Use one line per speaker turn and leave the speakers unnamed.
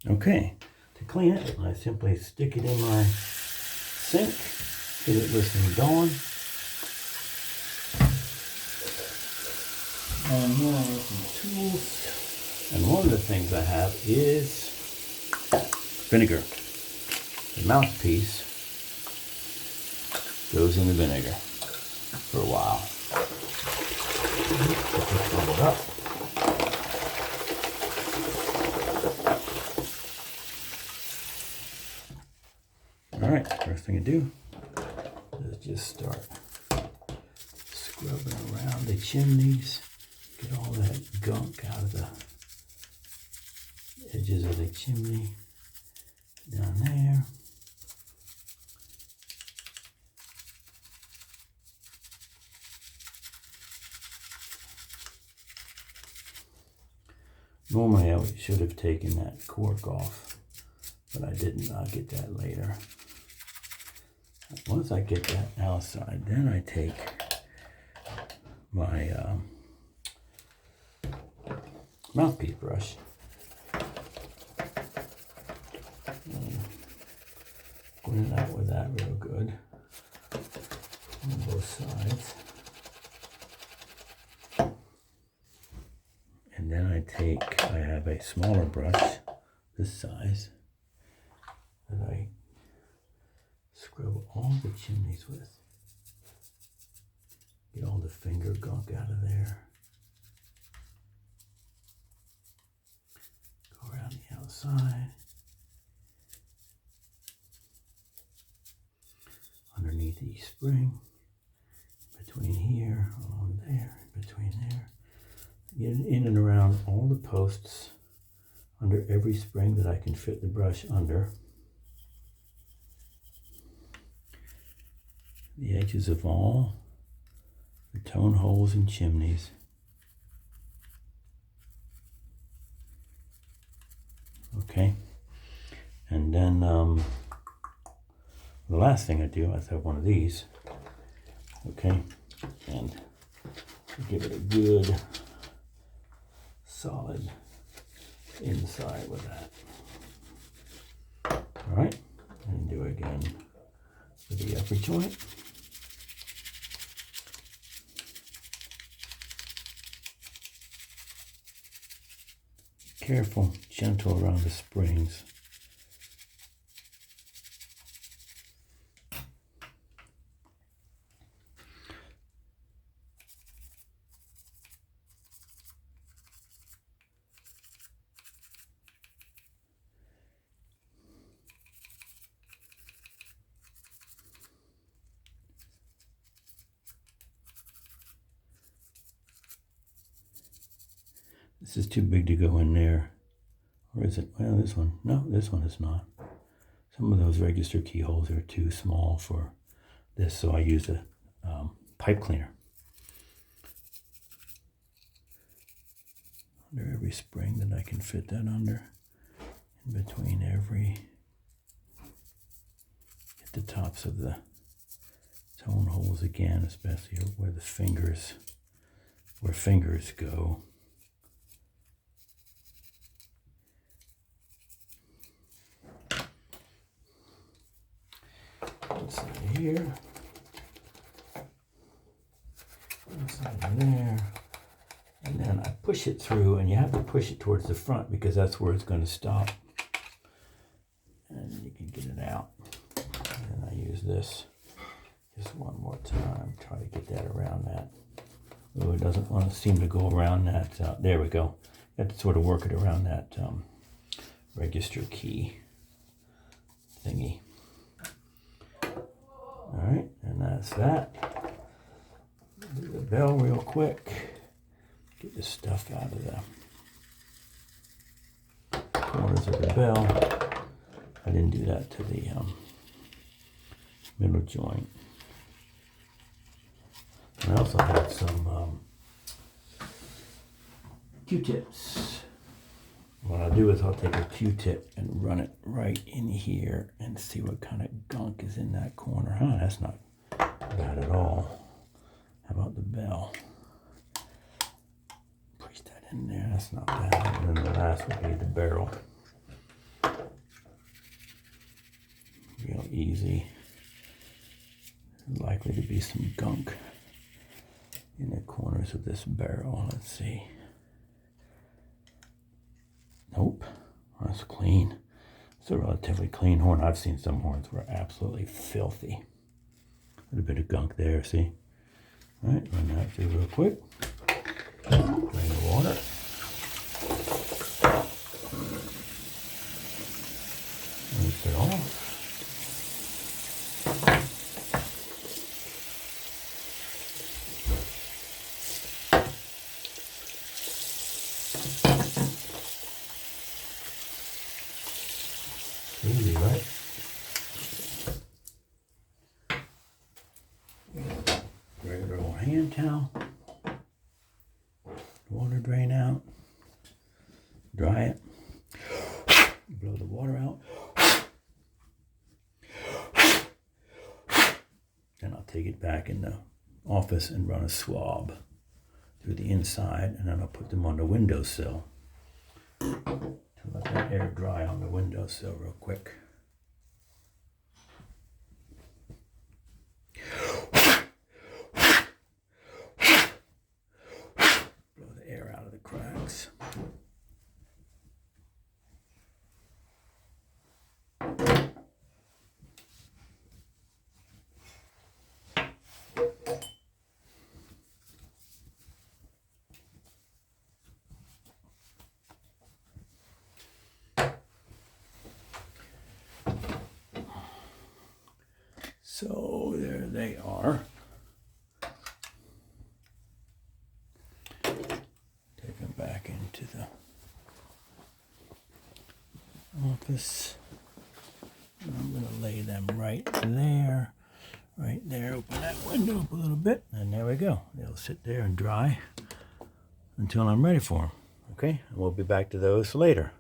Okay, to clean it, I simply stick it in my sink, get it listening going. And here are some tools. And one of the things I have is vinegar. The mouthpiece goes in the vinegar for a while. Fill it up. All right, first thing I do is just start scrubbing around the chimneys, get all that gunk out of the edges of the chimney down there. Normally I should have taken that cork off, but I didn't. I'll get that later. Once I get that outside, then I take my mouthpiece brush and clean it out with that real good on both sides. And then I have a smaller brush, this size, that I scrub all the chimneys with. Get all the finger gunk out of there. Go around the outside. Underneath each spring. Between here, on there, between there. Get in and around all the posts under every spring that I can fit the brush under. The edges of all the tone holes and chimneys. Okay, and then the last thing I do is have one of these. Okay, and give it a good solid inside with that. All right, and do it again with the upper joint. Careful, gentle around the springs. This is too big to go in there. Or is it? Well, this one. No, this one is not. Some of those register keyholes are too small for this, so I use a pipe cleaner. Under every spring that I can fit that under. In between every... Get the tops of the tone holes again, especially where the fingers... Where fingers go. Inside here, inside there, and then I push it through, and you have to push it towards the front because that's where it's going to stop, and you can get it out. And I use this just one more time, try to get that around that. Oh, it doesn't want to seem to go around that. There we go. You have to sort of work it around that register key thingy. All right, and that's that. Do the bell real quick. Get this stuff out of the corners of the bell. I didn't do that to the middle joint. And I also had some Q-tips. What I'll do is I'll take a Q-tip and run it right in here and see what kind of gunk is in that corner. Huh, that's not bad at all. How about the bell? Push that in there, that's not bad. And then the last would be the barrel. easy. There's likely to be some gunk in the corners of this barrel. Let's see. Nope, that's clean. It's a relatively clean horn. I've seen some horns were absolutely filthy. A little bit of gunk there, see? All right, run that through real quick. Drain the water. Rinse it off. Easy, right? Regular old hand towel. Water drain out. Dry it. Blow the water out. Then I'll take it back in the office and run a swab through the inside, and then I'll put them on the windowsill to let that air dry on the windowsill real quick. Blow the air out of the cracks. So there they are. Take them back into the office. And I'm going to lay them right there. Right there. Open that window up a little bit. And there we go. They'll sit there and dry until I'm ready for them. Okay? And we'll be back to those later.